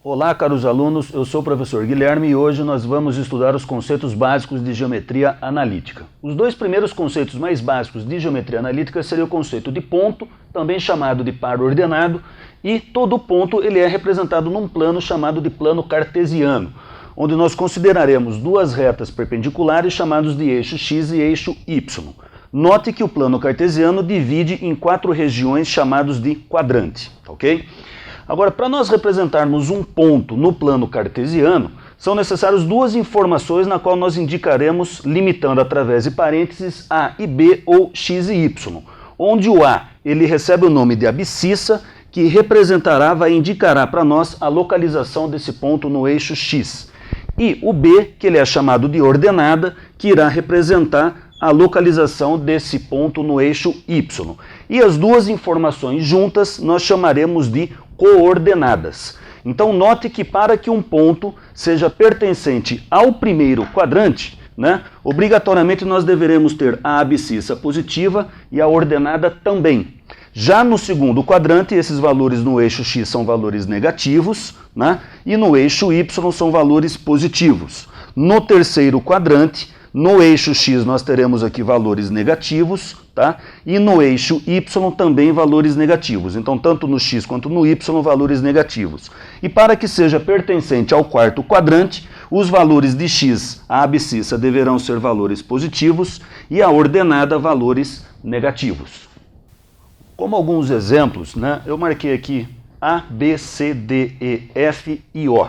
Olá, caros alunos, eu sou o professor Guilherme e hoje nós vamos estudar os conceitos básicos de geometria analítica. Os dois primeiros conceitos mais básicos de geometria analítica seriam o conceito de ponto, também chamado de par ordenado, e todo ponto ele é representado num plano chamado de plano cartesiano, onde nós consideraremos duas retas perpendiculares chamados de eixo x e eixo y. Note que o plano cartesiano divide em 4 regiões chamadas de quadrante, ok? Agora, para nós representarmos um ponto no plano cartesiano, são necessárias duas informações na qual nós indicaremos, limitando através de parênteses, A e B ou x e y, onde o A ele recebe o nome de abscissa, que indicará para nós a localização desse ponto no eixo x, e o B, que ele é chamado de ordenada, que irá representar a localização desse ponto no eixo y. E as duas informações juntas nós chamaremos de coordenadas. Então note que para que um ponto seja pertencente ao primeiro quadrante, obrigatoriamente nós deveremos ter a abscissa positiva e a ordenada também. Já no segundo quadrante, esses valores no eixo x são valores negativos, e no eixo y são valores positivos. No terceiro quadrante, no eixo x nós teremos aqui valores negativos, e no eixo y também valores negativos. Então, tanto no x quanto no y, valores negativos. E para que seja pertencente ao quarto quadrante, os valores de x, a abscissa, deverão ser valores positivos e a ordenada valores negativos. Como alguns exemplos, eu marquei aqui A, B, C, D, E, F e O.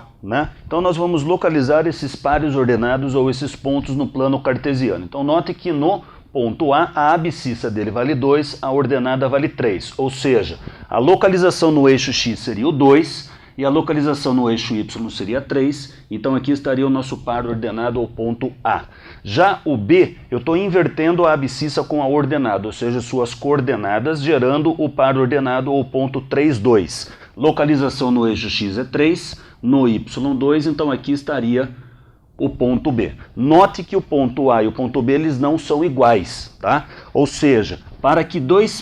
Então nós vamos localizar esses pares ordenados ou esses pontos no plano cartesiano. Então note que no ponto A abscissa dele vale 2, a ordenada vale 3. Ou seja, a localização no eixo x seria o 2 e a localização no eixo y seria 3. Então aqui estaria o nosso par ordenado ou ponto A. Já o B, eu estou invertendo a abscissa com a ordenada, ou seja, suas coordenadas, gerando o par ordenado ou ponto 3, 2. Localização no eixo x é 3, no y 2, então aqui estaria o ponto B. Note que o ponto A e o ponto B eles não são iguais, Ou seja, para que dois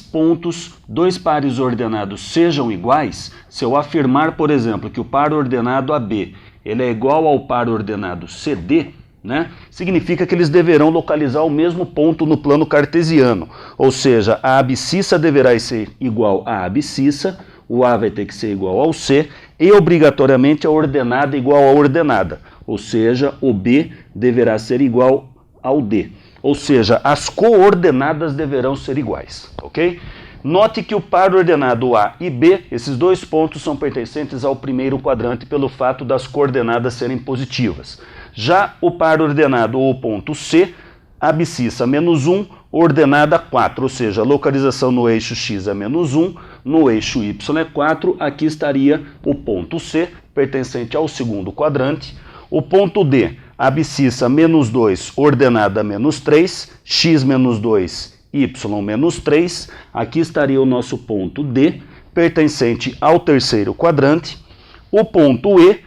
pares ordenados sejam iguais, se eu afirmar, por exemplo, que o par ordenado AB ele é igual ao par ordenado CD, significa que eles deverão localizar o mesmo ponto no plano cartesiano. Ou seja, a abscissa deverá ser igual à abscissa, o A vai ter que ser igual ao C e obrigatoriamente a ordenada igual à ordenada. Ou seja, o B deverá ser igual ao D. Ou seja, as coordenadas deverão ser iguais, ok? Note que o par ordenado A e B, esses dois pontos são pertencentes ao primeiro quadrante pelo fato das coordenadas serem positivas. Já o par ordenado ou ponto C, abscissa menos 1, ordenada 4, ou seja, a localização no eixo x é menos 1, no eixo y é 4, aqui estaria o ponto C, pertencente ao segundo quadrante. O ponto D, abscissa menos 2, ordenada menos 3, x menos 2, y menos 3, aqui estaria o nosso ponto D, pertencente ao terceiro quadrante. O ponto E,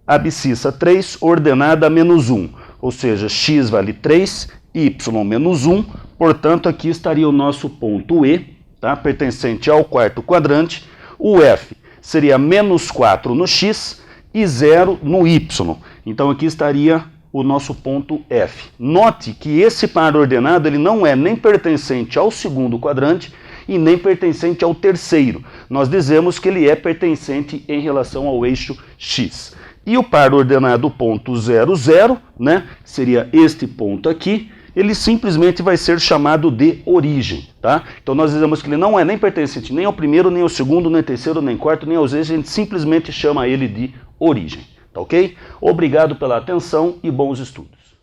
abscissa 3, ordenada menos 1, ou seja, x vale 3, y menos 1, portanto aqui estaria o nosso ponto E, pertencente ao quarto quadrante. O F seria menos 4 no x e 0 no y, então aqui estaria o nosso ponto F. Note que esse par ordenado ele não é nem pertencente ao segundo quadrante e nem pertencente ao terceiro. Nós dizemos que ele é pertencente em relação ao eixo x. E o par ordenado ponto 0, 0, seria este ponto aqui, ele simplesmente vai ser chamado de origem, Então nós dizemos que ele não é nem pertencente nem ao primeiro, nem ao segundo, nem ao terceiro, nem ao quarto, nem aos eixos, a gente simplesmente chama ele de origem, ok? Obrigado pela atenção e bons estudos.